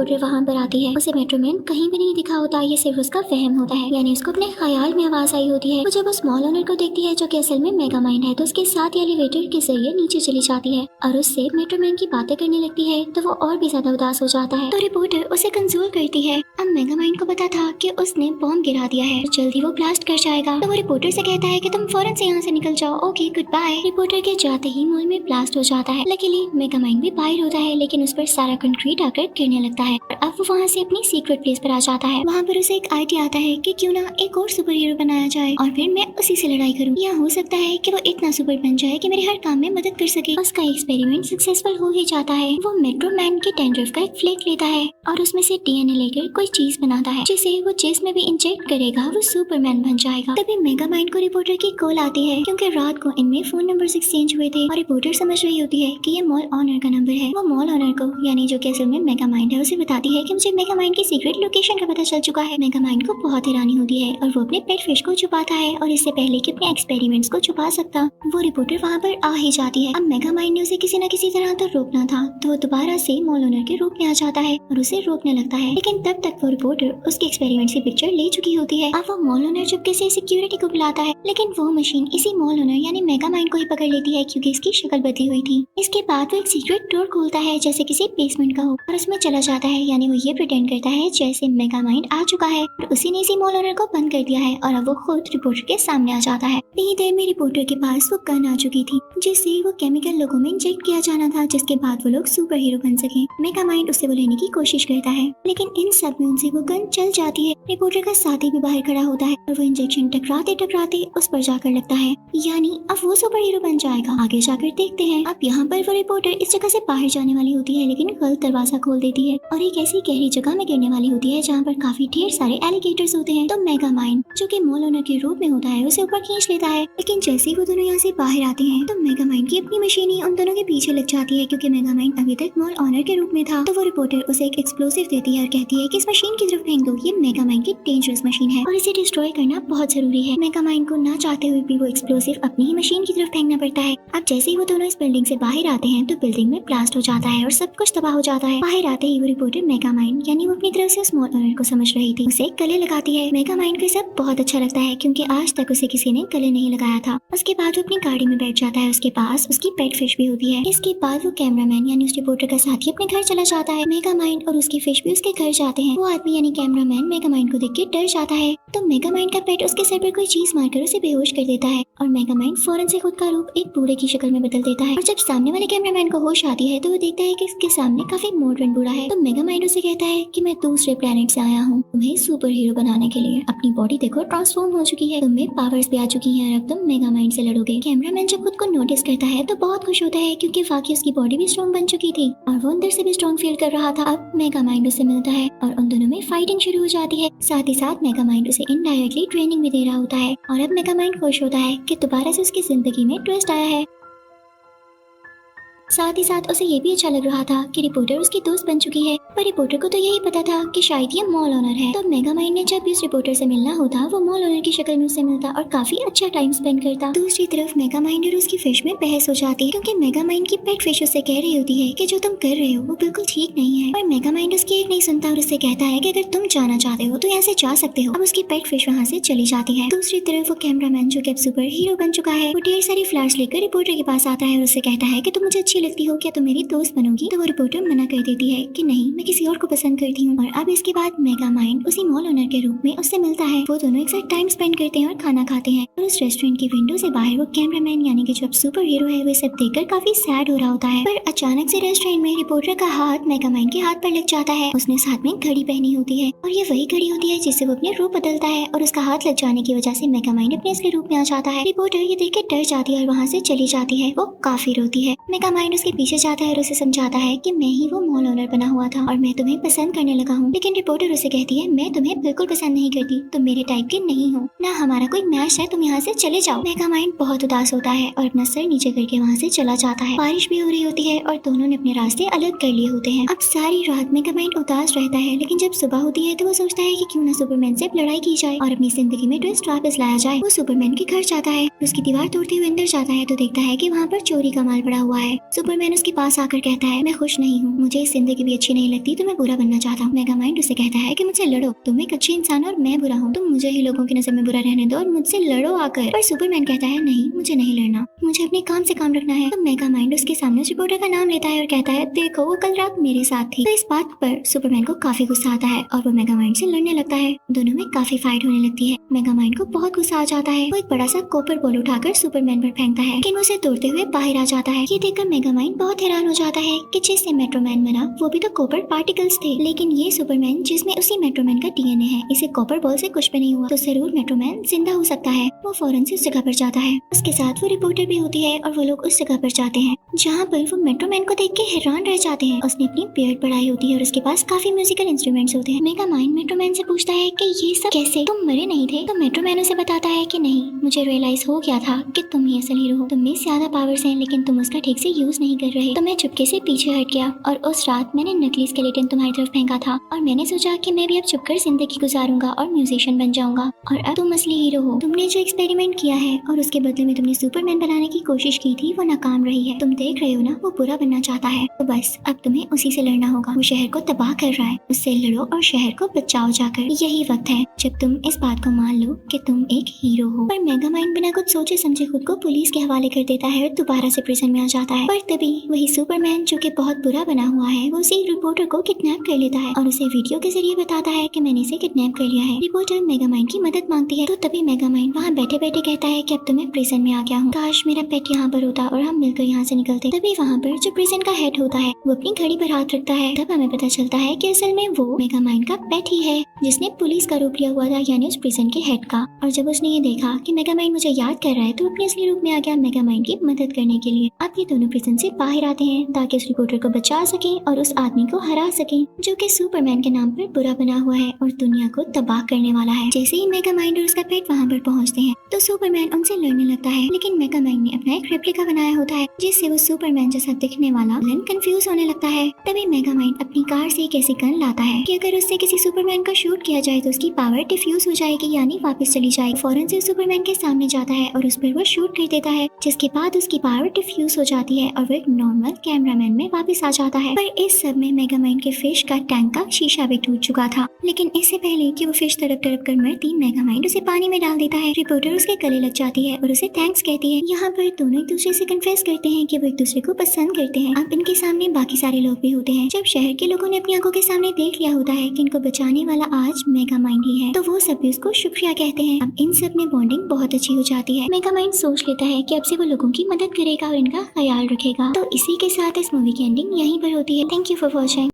Reporter वहाँ पर आती है। उसे मेट्रोमैन कहीं भी नहीं दिखा होता, ये सिर्फ उसका वहम होता है, यानी उसको अपने ख्याल में आवाज आई होती है। वो जब उस मॉल ओनर को देखती है जो कि असल में मेगामाइंड है, तो उसके साथ एलिवेटर के जरिए नीचे चली जाती है और उससे मेट्रोमैन की बातें करने लगती है। तो वो और भी ज्यादा उदास हो जाता है। तो रिपोर्टर उसे कंसोल करती है। अब मेगामाइंड को पता था कि उसने बॉम्ब गिरा दिया है, जल्दी वो ब्लास्ट कर जाएगा। तो वो रिपोर्टर से कहता है कि तुम फौरन से यहाँ से निकल जाओ, ओके गुड बाय। रिपोर्टर के जाते ही मॉल में ब्लास्ट हो जाता है। लकीली मेगामाइंड भी बाहर होता है, लेकिन उस पर सारा कंक्रीट आकर गिरने लगता है और अब वो वहाँ से अपनी सीक्रेट प्लेस पर आ जाता है। वहाँ पर उसे एक आइडिया आता है कि क्यों ना एक और सुपर हीरो बनाया जाए और फिर मैं उसी से लड़ाई करूँ। या हो सकता है कि वो इतना सुपर बन जाए कि मेरे हर काम में मदद कर सके। उसका एक्सपेरिमेंट सक्सेसफुल हो ही जाता है। वो मेट्रोमैन के डैंड्रफ का एक फ्लेक लेता है और उसमें से डीएनए लेकर कोई चीज बनाता है, जिसे वो चीज में भी इंजेक्ट करेगा वो सुपरमैन बन जाएगा। तभी मेगामाइंड को रिपोर्टर की कॉल आती है, क्योंकि रात को इनमें फोन नंबर एक्सचेंज हुए थे और रिपोर्टर समझ रही होती है कि ये मॉल ऑनर का नंबर है। वो मॉल ऑनर को, यानी जो कि असल में मेगामाइंड है, उसे बताती है कि मुझे मेगामाइंड की सीक्रेट लोकेशन का पता चल चुका है। मेगामाइंड को बहुत हैरानी होती है और वो अपने पेट फिश को छुपाता है और इससे पहले कि अपने एक्सपेरिमेंट्स को छुपा सकता, वो रिपोर्टर वहाँ पर आ ही जाती है। अब मेगामाइंड ने उसे किसी न किसी तरह तो रोकना था, तो वो दोबारा से मॉल ओनर के रूप में आ जाता है और उसे रोकने लगता है। लेकिन तब तक वो रिपोर्टर उसके एक्सपेरिमेंट्स की पिक्चर ले चुकी होती है। अब वो मॉल ओनर चुपके से सिक्योरिटी को बुलाता है, लेकिन वो मशीन इसी मॉल ओनर यानी मेगामाइंड को ही पकड़ लेती है, क्योंकि इसकी शक्ल बदली हुई थी। इसके बाद वो एक सीक्रेट डोर खोलता है जैसे किसी बेसमेंट का हो और उसमें चला जाता है, यानी वो ये प्रिटेंड करता है जैसे मेगामाइंड आ चुका है और उसी ने इसी मॉल ओनर को बंद कर दिया है और अब वो खुद रिपोर्टर के सामने आ जाता है। इतनी देर में रिपोर्टर के पास वो गन आ चुकी थी, जिससे वो केमिकल लोगों में इंजेक्ट किया जाना था, जिसके बाद वो लोग सुपर हीरो बन सके। मेगामाइंड उसे वो लेने की कोशिश करता है, लेकिन इन सब में उनसे वो गन चल जाती है। रिपोर्टर का साथी भी बाहर खड़ा होता है और वो इंजेक्शन टकराते टकराते उस पर जाकर लगता है, यानी अब वो सुपर हीरो बन जाएगा। आगे जाकर देखते हैं। अब यहाँ पर वो रिपोर्टर इस जगह से बाहर जाने वाली होती है, लेकिन गलत दरवाजा खोल देती है और एक ऐसी गहरी जगह में गिरने वाली होती है जहाँ पर काफी ढेर सारे एलिगेटर्स होते हैं। तो मेगामाइंड, जो कि मॉल ओनर के रूप में होता है, उसे ऊपर खींच लेता है। लेकिन जैसे ही वो दोनों यहाँ से बाहर आते हैं तो मेगामाइंड की अपनी मशीन ही उन दोनों के पीछे लग जाती है, क्योंकि मेगामाइंड अभी तक मॉल ओनर के रूप में था। तो वो रिपोर्टर उसे एक एक्सप्लोसिव देती है और कहती है कि इस मशीन की तरफ फेंक दो, ये मेगामाइंड की डेंजरस मशीन है और इसे डिस्ट्रॉय करना बहुत जरूरी है। मेगामाइंड को ना चाहते हुए भी वो एक्सप्लोसिव अपनी ही मशीन की तरफ फेंकना पड़ता है। अब जैसे ही वो दोनों इस बिल्डिंग से बाहर आते हैं तो बिल्डिंग में ब्लास्ट हो जाता है और सब कुछ तबाह हो जाता है। बाहर आते ही वो रिपोर्टर मेगामाइंड, यानी वो अपनी तरफ से उस मॉल ओनर को समझ रही थी, उसे गले लगाती है। मेगामाइंड को सब बहुत अच्छा लगता है, क्योंकि आज तक उसे किसी ने गले नहीं लगाया था। उसके बाद वो अपनी गाड़ी में बैठ जाता है। उसके पास उसकी पेट फिश भी होती है। इसके बाद वो कैमरामैन यानी उस रिपोर्टर का साथी अपने घर चला जाता है। मेगामाइंड और उसकी फिश भी उसके घर जाते हैं। वो आदमी यानी कैमरामैन मेगामाइंड को देख के डर जाता है, तो मेगामाइंड का पेट उसके सर पर कोई चीज मारकर उसे बेहोश कर देता है और मेगामाइंड फौरन से खुद का रूप एक बूढ़े की शक्ल में बदल देता है। और जब सामने वाले कैमरामैन को होश आती है तो वो देखता है कि इसके सामने काफी मॉडर्न बूढ़ा है। तो मेगामाइंड उसे कहता है कि मैं दूसरे प्लेनेट से आया हूँ तुम्हें सुपर हीरो बनाने के लिए। अपनी बॉडी देखो ट्रांसफॉर्म हो चुकी है, तुम्हें पावर्स भी आ चुकी हैं और अब तुम मेगामाइंड से लड़ोगे। कैमरामैन जब खुद को नोटिस करता है तो बहुत खुश होता है, क्योंकि वाकई उसकी बॉडी भी स्ट्रॉन्ग बन चुकी थी और वो अंदर से भी स्ट्रॉन्ग फील कर रहा था। अब मेगामाइंड उसे मिलता है और उन दोनों में फाइटिंग शुरू हो जाती है। साथ ही साथ मेगामाइंड उसे इनडायरेक्टली ट्रेनिंग भी दे रहा होता है और अब मेगामाइंड खुश होता है कि दोबारा से उसकी जिंदगी में ट्विस्ट आया है। साथ ही साथ उसे ये भी अच्छा लग रहा था कि रिपोर्टर उसकी दोस्त बन चुकी है, पर रिपोर्टर को तो यही पता था कि शायद ये मॉल ओनर है। तो मेगामाइंड ने जब भी उस रिपोर्टर से मिलना होता वो मॉल ओनर की शक्ल में उससे मिलता और काफी अच्छा टाइम स्पेंड करता। दूसरी तरफ मेगामाइंड और उसकी फिश में बहस हो जाती है, क्योंकि मेगामाइंड की पेट फिश उससे कह रही होती है कि जो तुम कर रहे हो वो बिल्कुल ठीक नहीं है, पर मेगामाइंड उसकी एक नहीं सुनता और उससे कहता है कि अगर तुम जाना चाहते हो तो यहाँ से जा सकते हो। अब उसकी पेट फिश वहाँ से चली जाती है। दूसरी तरफ वो कैमरामैन, जो कि अब सुपर हीरो बन चुका है, वो ढेर सारी फ्लैश लेकर रिपोर्टर के पास आता है और उससे कहता है कि तुम मुझे अच्छी लगती हो, क्या तुम मेरी दोस्त बनोगी? तो वो रिपोर्टर मना कर देती है कि नहीं, मैं किसी और को पसंद करती हूँ। और अब इसके बाद मेगामाइंड उसी मॉल ओनर के रूप में उससे मिलता है। वो दोनों एक साथ टाइम स्पेंड करते हैं और खाना खाते हैं और उस रेस्टोरेंट की विंडो से बाहर वो कैमरामैन यानी कि जो अब सुपर हीरो है वो सब देखकर काफी सैड हो रहा होता है। पर अचानक से रेस्टोरेंट में रिपोर्टर का हाथ मेगामाइंड के हाथ पर लग जाता है। उसने साथ में घड़ी पहनी होती है और ये वही घड़ी होती है जिससे वो अपने रूप बदलता है और उसका हाथ लग जाने की वजह से मेगामाइंड अपने असली रूप में आ जाता है। रिपोर्टर ये देख के डर जाती है और वहाँ से चली जाती है। वो काफी रोती है। मेगामाइंड उसके पीछे जाता है और उसे समझाता है कि मैं ही वो मॉल ओनर बना हुआ था और मैं तुम्हें पसंद करने लगा हूँ। लेकिन रिपोर्टर उसे कहती है मैं तुम्हें बिल्कुल पसंद नहीं करती, तुम मेरे टाइप के नहीं हो, ना हमारा कोई मैच है, तुम यहाँ से चले जाओ। मेगामाइंड बहुत उदास होता है और अपना सर नीचे करके वहाँ से चला जाता है। बारिश भी हो रही होती है और दोनों ने अपने रास्ते अलग कर लिए होते हैं। अब सारी रात मेगामाइंड उदास रहता है, लेकिन जब सुबह होती है तो वो सोचता है कि क्यों ना सुपरमैन से लड़ाई की जाए और अपनी जिंदगी में ट्विस्ट वापस लाया जाए। वो सुपरमैन के घर जाता है, उसकी दीवार तोड़ते हुए अंदर जाता है तो देखता है कि वहाँ पर चोरी का माल पड़ा हुआ है। सुपरमैन उसके पास आकर कहता है मैं खुश नहीं हूँ, मुझे इस जिंदगी भी अच्छी नहीं लगती, तो मैं बुरा बनना चाहता हूँ। मेगामाइंड उसे कहता है कि मुझसे लड़ो, तुम एक अच्छे इंसान और मैं बुरा हूँ, तुम मुझे ही लोगों की नजर में बुरा रहने दो और मुझसे लड़ो आकर। पर सुपरमैन कहता है नहीं, मुझे नहीं लड़ना, मुझे अपने काम से काम रखना है। तो मेगामाइंड उसके सामने उस रिपोर्टर का नाम लेता है और कहता है देखो वो कल रात मेरे साथ थी। तो इस बात पर सुपरमैन को काफी गुस्सा आता है और वो मेगामाइंड से लड़ने लगता है। दोनों में काफी फाइट होने लगती है। मेगामाइंड को बहुत गुस्सा आ जाता है, वो एक बड़ा सा कॉपर बॉल उठाकर सुपरमैन पर फेंकता है, लेकिन उसे तोड़ते हुए बाहर आ जाता है। ये देखकर मेगामाइंड बहुत हैरान हो जाता है कि जिससे मेट्रोमैन बना वो भी तो कॉपर पार्टिकल्स थे, लेकिन ये सुपरमैन जिसमें उसी मेट्रोमैन का डीएनए है, इसे कॉपर बॉल से कुछ भी नहीं हुआ, तो जरूर मेट्रोमैन जिंदा हो सकता है। वो फौरन से उस जगह पर जाता है, उसके साथ वो रिपोर्टर भी होती है और वो लोग उस जगह पर जाते हैं जहाँ पर वो मेट्रोमैन को देख के हैरान रह जाते हैं। उसने अपनी बियर्ड बढ़ाई होती है और उसके पास काफी म्यूजिकल इंस्ट्रूमेंट्स होते हैं। मेगामाइंड मेट्रोमैन से पूछता है कि ये सब कैसे, तुम मरे नहीं थे? तो मेट्रोमैन उसे बताता है कि नहीं, मुझे रियलाइज हो गया था कि तुम ही असल हीरो हो, तुम में ज्यादा पावर्स हैं लेकिन तुम उसका ठीक से यूज नहीं कर रहे, तो मैं चुपके से पीछे हट गया और उस रात मैंने नकली स्केलेटन तुम्हारी तरफ फेंका था और मैंने सोचा कि मैं भी अब चुपकर जिंदगी गुजारूंगा और म्यूजिशियन बन जाऊंगा, और अब तुम असली हीरो हो। तुमने जो एक्सपेरिमेंट किया है और उसके बदले में तुमने सुपरमैन बनाने की कोशिश की थी वो नाकाम रही है, तुम देख रहे हो ना, वो बुरा बनना चाहता है, तो बस अब तुम्हें उसी से लड़ना होगा। वो शहर को तबाह कर रहा है, उससे लड़ो और शहर को बचाओ जाकर। यही वक्त है जब तुम इस बात को मान लो कि तुम एक हीरो हो। पर मेगामाइंड बिना कुछ सोचे समझे खुद को पुलिस के हवाले कर देता है और दोबारा से प्रिजन में आ जाता है। पर तभी वही सुपरमैन जो कि बहुत बुरा बना हुआ है, वो उसी रिपोर्टर को किडनैप कर लेता है और उसे वीडियो के जरिए बताता है कि मैंने इसे किडनैप कर लिया है। रिपोर्टर मेगामाइंड की मदद मांगती है, तो तभी मेगामाइंड वहाँ बैठे बैठे कहता है कि अब तो मैं प्रिजन में आ गया हूँ, काश मेरा पेट यहाँ पर होता और हम मिलकर यहाँ से निकलते। तभी वहाँ पर जो प्रिजन का हेड होता है वो अपनी घड़ी पर हाथ रखता है। तब हमें पता चलता है कि असल में वो मेगामाइंड का पेट ही है जिसने पुलिस का रूप लिया हुआ था, यानी उस प्रिजन के हेड का। और जब उसने ये देखा कि मेगामाइंड मुझे याद कर रहा है तो अपने असली रूप में आ गया मेगामाइंड की मदद करने के लिए। अब ये दोनों प्रिजन से बाहर आते हैं ताकि उस रिपोर्टर को बचा सके और उस आदमी को हरा सके जो कि सुपरमैन के नाम पर बुरा बना हुआ है और दुनिया को तबाह करने वाला है। जैसे ही मेगामाइंड और उसका पेट वहाँ पर पहुँचते हैं तो सुपरमैन उनसे लड़ने लगता है, लेकिन मेगामाइंड ने अपना एक रेप्लिका बनाया होता है जिससे वो सुपरमैन जैसा दिखने वाला विलन कंफ्यूज होने लगता है। तभी मेगामाइंड अपनी कार से एक ऐसी गन लाता है कि अगर उससे किसी सुपरमैन को शूट किया जाए तो उसकी पावर डिफ्यूज हो जाएगी, यानी वापस चली जाएगी। फौरन से सुपरमैन के सामने जाता है और उस पर वो शूट कर देता है, जिसके बाद उसकी पावर डिफ्यूज हो जाती है और वो एक नॉर्मल कैमरामैन में वापस आ जाता है। पर इस सब में मेगामाइंड के फिश का टैंक का शीशा भी टूट चुका था, लेकिन इससे पहले कि वो फिश तड़प तड़प कर मरती, मेगामाइंड उसे पानी में डाल देता है। रिपोर्टर उसके गले लग जाती है और उसे थैंक्स कहती है। यहाँ पर दोनों एक दूसरे से कन्फेस करते हैं कि वो एक दूसरे को पसंद करते हैं। अब इनके सामने बाकी सारे लोग भी होते हैं। जब शहर के लोगों ने अपनी आंखों के सामने देख लिया होता है कि इनको बचाने वाला आज मेगामाइंड ही है, तो वो सब भी उसको शुक्रिया कहते हैं। अब इन सब में बॉन्डिंग बहुत अच्छी हो जाती है। मेगामाइंड सोच लेता है कि अब से वो लोगों की मदद करेगा और इनका ख्याल रखेगा। तो इसी के साथ इस मूवी की एंडिंग यहीं पर होती है। Thank you for watching.